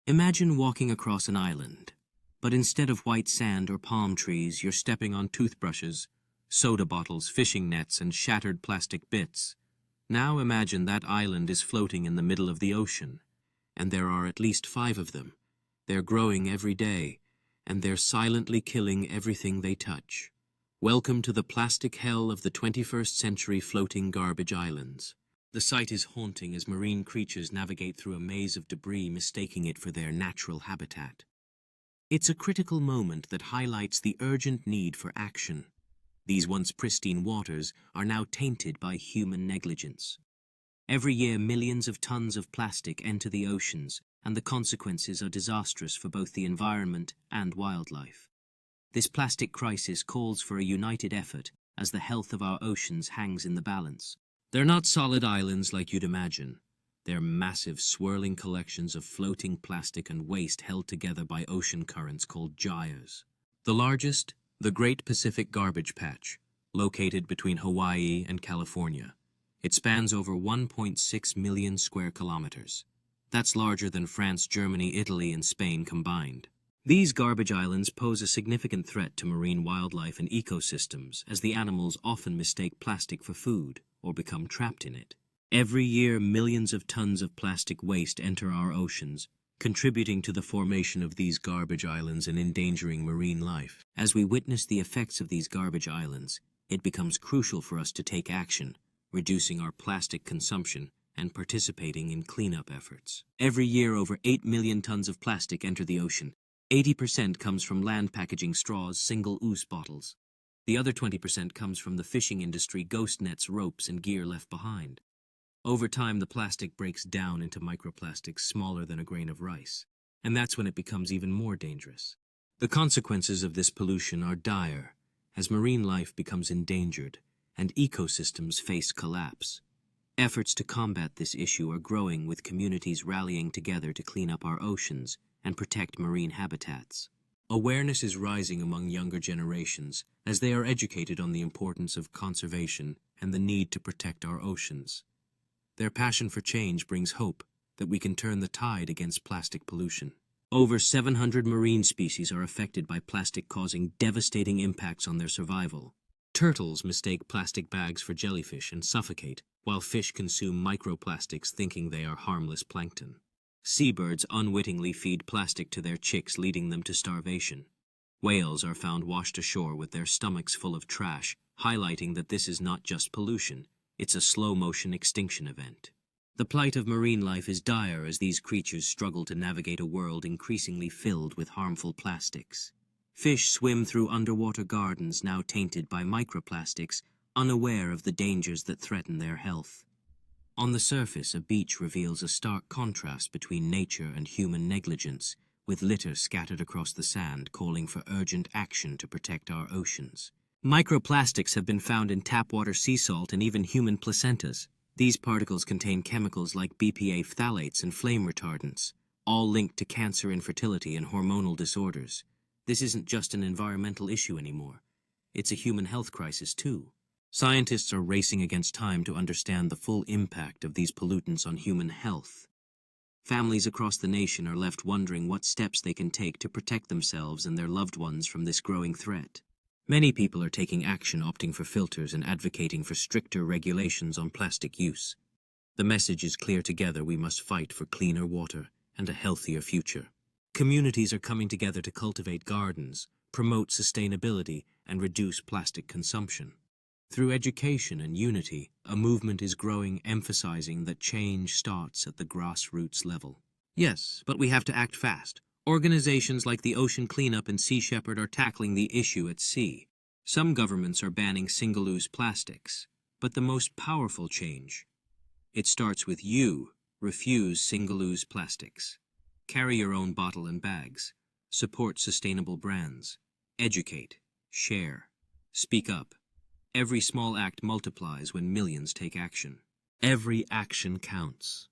Imagine walking across an island, but instead of white sand or palm trees, you're stepping on toothbrushes, soda bottles, fishing nets, and shattered plastic bits. Now imagine that island is floating in the middle of the ocean, and there are at least 5 of them. They're growing every day, and they're silently killing everything they touch. Welcome to the plastic hell of the 21st century floating garbage islands. The sight is haunting as marine creatures navigate through a maze of debris, mistaking it for their natural habitat. It's a critical moment that highlights the urgent need for action. These once pristine waters are now tainted by human negligence. Every year, millions of tons of plastic enter the oceans, and the consequences are disastrous for both the environment and wildlife. This plastic crisis calls for a united effort, as the health of our oceans hangs in the balance. They're not solid islands like you'd imagine. They're massive, swirling collections of floating plastic and waste held together by ocean currents called gyres. The largest, the Great Pacific Garbage Patch, located between Hawaii and California. It spans over 1.6 million square kilometers. That's larger than France, Germany, Italy, and Spain combined. These garbage islands pose a significant threat to marine wildlife and ecosystems, as the animals often mistake plastic for food or become trapped in it. Every year, millions of tons of plastic waste enter our oceans, contributing to the formation of these garbage islands and endangering marine life. As we witness the effects of these garbage islands, it becomes crucial for us to take action, reducing our plastic consumption and participating in cleanup efforts. Every year, over 8 million tons of plastic enter the ocean. 80% comes from land packaging, straws, single-use bottles. The other 20% comes from the fishing industry, ghost nets, ropes, and gear left behind. Over time, the plastic breaks down into microplastics smaller than a grain of rice, and that's when it becomes even more dangerous. The consequences of this pollution are dire, as marine life becomes endangered and ecosystems face collapse. Efforts to combat this issue are growing, with communities rallying together to clean up our oceans and protect marine habitats. Awareness is rising among younger generations as they are educated on the importance of conservation and the need to protect our oceans. Their passion for change brings hope that we can turn the tide against plastic pollution. Over 700 marine species are affected by plastic, causing devastating impacts on their survival. Turtles mistake plastic bags for jellyfish and suffocate, while fish consume microplastics thinking they are harmless plankton. Seabirds unwittingly feed plastic to their chicks, leading them to starvation. Whales are found washed ashore with their stomachs full of trash, highlighting that this is not just pollution, it's a slow-motion extinction event. The plight of marine life is dire as these creatures struggle to navigate a world increasingly filled with harmful plastics. Fish swim through underwater gardens now tainted by microplastics, unaware of the dangers that threaten their health. On the surface, a beach reveals a stark contrast between nature and human negligence, with litter scattered across the sand calling for urgent action to protect our oceans. Microplastics have been found in tap water, sea salt, and even human placentas. These particles contain chemicals like BPA phthalates and flame retardants, all linked to cancer, infertility, and hormonal disorders. This isn't just an environmental issue anymore. It's a human health crisis too. Scientists are racing against time to understand the full impact of these pollutants on human health. Families across the nation are left wondering what steps they can take to protect themselves and their loved ones from this growing threat. Many people are taking action, opting for filters and advocating for stricter regulations on plastic use. The message is clear: together we must fight for cleaner water and a healthier future. Communities are coming together to cultivate gardens, promote sustainability, and reduce plastic consumption. Through education and unity, a movement is growing emphasizing that change starts at the grassroots level. Yes, but we have to act fast. Organizations like the Ocean Cleanup and Sea Shepherd are tackling the issue at sea. Some governments are banning single-use plastics. But the most powerful change, it starts with you. Refuse single-use plastics. Carry your own bottle and bags. Support sustainable brands. Educate. Share. Speak up. Every small act multiplies when millions take action. Every action counts.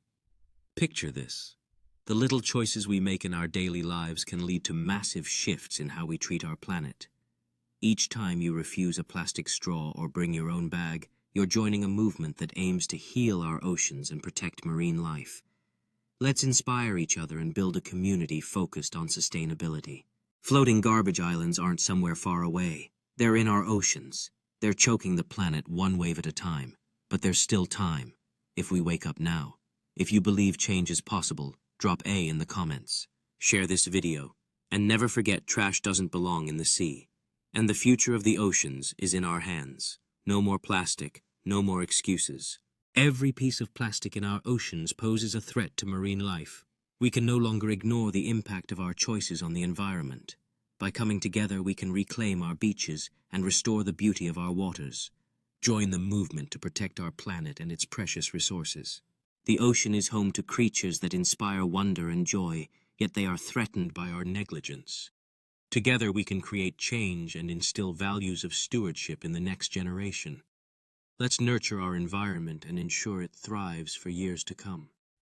Picture this. The little choices we make in our daily lives can lead to massive shifts in how we treat our planet. Each time you refuse a plastic straw or bring your own bag, you're joining a movement that aims to heal our oceans and protect marine life. Let's inspire each other and build a community focused on sustainability. Floating garbage islands aren't somewhere far away. They're in our oceans. They're choking the planet one wave at a time. But there's still time, if we wake up now. If you believe change is possible, drop A in the comments. Share this video. And never forget, trash doesn't belong in the sea. And the future of the oceans is in our hands. No more plastic, no more excuses. Every piece of plastic in our oceans poses a threat to marine life. We can no longer ignore the impact of our choices on the environment. By coming together, we can reclaim our beaches and restore the beauty of our waters. Join the movement to protect our planet and its precious resources. The ocean is home to creatures that inspire wonder and joy, yet they are threatened by our negligence. Together we can create change and instill values of stewardship in the next generation. Let's nurture our environment and ensure it thrives for years to come.